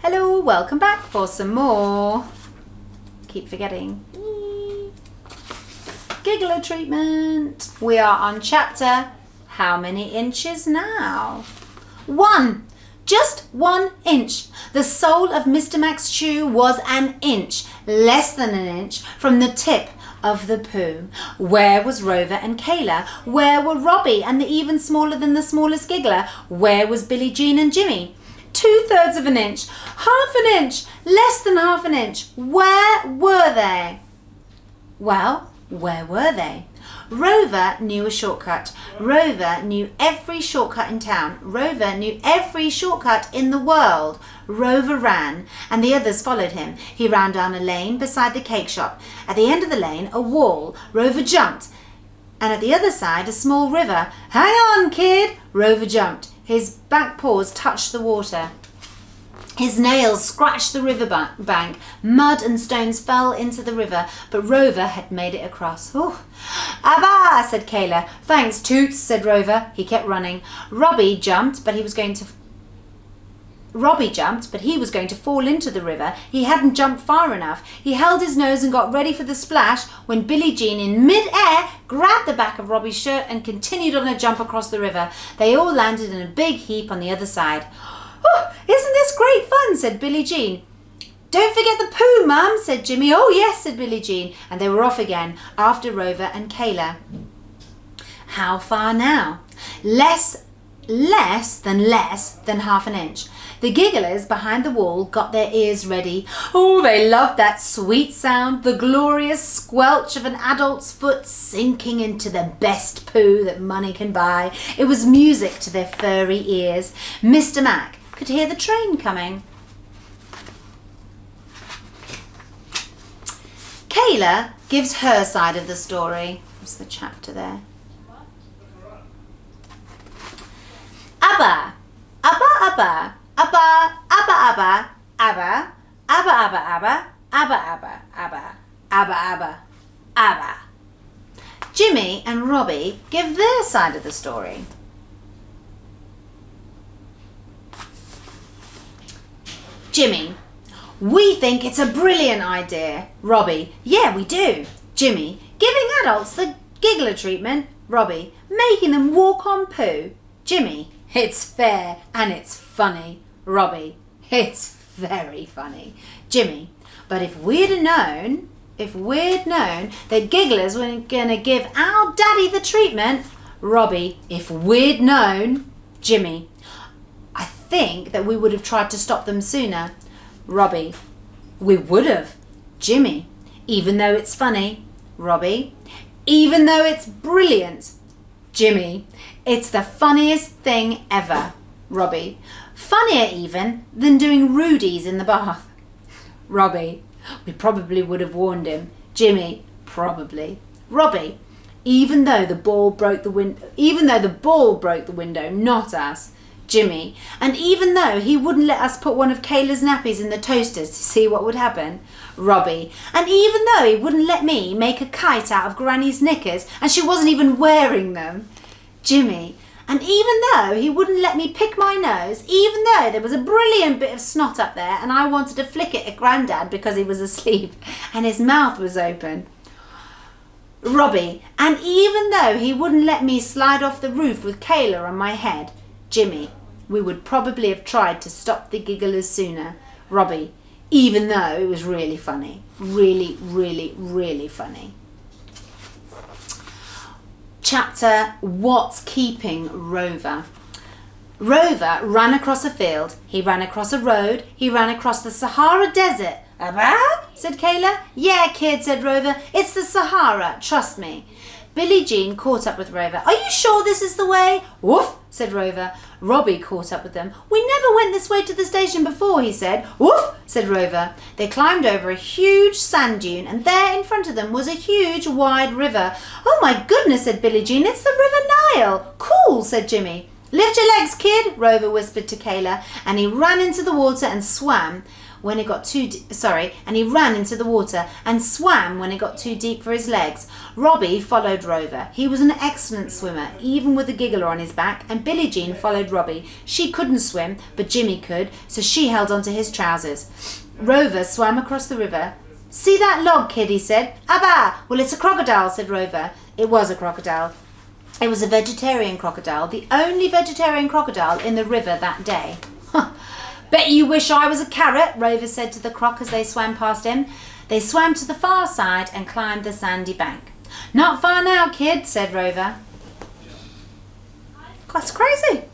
Hello, welcome back for some more. Keep forgetting. Giggler treatment. We are on chapter How Many Inches Now? 1. Just 1 inch. The sole of Mr. Mac's shoe was an inch, less than an inch, from the tip of the poo. Where was Rover and Kayla? Where were Robbie and the even smaller than the smallest Giggler? Where was Billie Jean and Jimmy? 2/3 of an inch, half an inch, less than half an inch. Where were they? Well, where were they? Rover knew a shortcut. Rover knew every shortcut in town. Rover knew every shortcut in the world. Rover ran, and the others followed him. He ran down a lane beside the cake shop. At the end of the lane, a wall. Rover jumped, and at the other side, a small river. Hang on, kid! Rover jumped. His back paws touched the water. His nails scratched the river bank. Mud and stones fell into the river, but Rover had made it across. "Ooh. Abba," said Kayla. "Thanks, Toots," said Rover. He kept running. Robbie jumped, but he was going to fall into the river. He hadn't jumped far enough. He held his nose and got ready for the splash when Billie Jean, in mid-air, grabbed the back of Robbie's shirt and continued on a jump across the river. They all landed in a big heap on the other side. "Oh, isn't this great fun?" said Billie Jean. "Don't forget the poo, Mum," said Jimmy. "Oh, yes," said Billie Jean. And they were off again, after Rover and Kayla. How far now? Less than half an inch. The gigglers behind the wall got their ears ready. Oh, they loved that sweet sound, the glorious squelch of an adult's foot sinking into the best poo that money can buy. It was music to their furry ears. Mr. Mac could hear the train coming. Kayla gives her side of the story. What's the chapter there? Abba, Abba, Abba, Abba, Abba, Abba, Abba, Abba, Abba, Abba, Abba, Abba, Abba, Abba, Abba, Abba. Jimmy and Robbie give their side of the story. Jimmy: "We think it's a brilliant idea." Robbie: "Yeah, we do." Jimmy: "Giving adults the giggler treatment." Robbie: "Making them walk on poo." Jimmy: "It's fair and it's funny." Robbie: "It's very funny." Jimmy: "But if we'd known that gigglers were gonna give our daddy the treatment." Robbie: "If we'd known." Jimmy: "I think that we would have tried to stop them sooner." Robbie: "We would have." Jimmy: "Even though it's funny." Robbie: "Even though it's brilliant." Jimmy: "It's the funniest thing ever." Robbie: "Funnier even than doing Rudies in the bath." Robbie: "We probably would have warned him." Jimmy: "Probably." Robbie: Even though the ball broke the window, not us." Jimmy: "And even though he wouldn't let us put one of Kayla's nappies in the toasters to see what would happen." Robbie: "And even though he wouldn't let me make a kite out of Granny's knickers and she wasn't even wearing them." Jimmy: "And even though he wouldn't let me pick my nose, even though there was a brilliant bit of snot up there and I wanted to flick it at Grandad because he was asleep and his mouth was open." Robbie: "And even though he wouldn't let me slide off the roof with Kayla on my head." Jimmy: "We would probably have tried to stop the gigglers sooner." Robbie: "Even though it was really funny. Really, really, really funny." Chapter What's Keeping Rover? Rover ran across a field. He ran across a road. He ran across the Sahara Desert. "Abba?" said Kayla. "Yeah, kid," said Rover. "It's the Sahara. Trust me." Billie Jean caught up with Rover. "Are you sure this is the way?" "Woof," said Rover. Robbie caught up with them. "We never went this way to the station before," he said. "Woof," said Rover. They climbed over a huge sand dune, and there in front of them was a huge wide river. "Oh my goodness," said Billie Jean. "It's the River Nile." "Cool," said Jimmy. Lift your legs, kid, Rover whispered to Kayla, and he ran into the water and swam when it got too deep for his legs. Robbie followed Rover. He was an excellent swimmer, even with the Giggler on his back, and Billie Jean followed Robbie. She couldn't swim, but Jimmy could, so she held onto his trousers. Rover swam across the river. See that log, kid, he said. Abba! Well, it's a crocodile, said Rover. It was a crocodile. It was a vegetarian crocodile, the only vegetarian crocodile in the river that day. Bet you wish I was a carrot, Rover said to the croc as they swam past him. They swam to the far side and climbed the sandy bank. Not far now, kid, said Rover. That's crazy.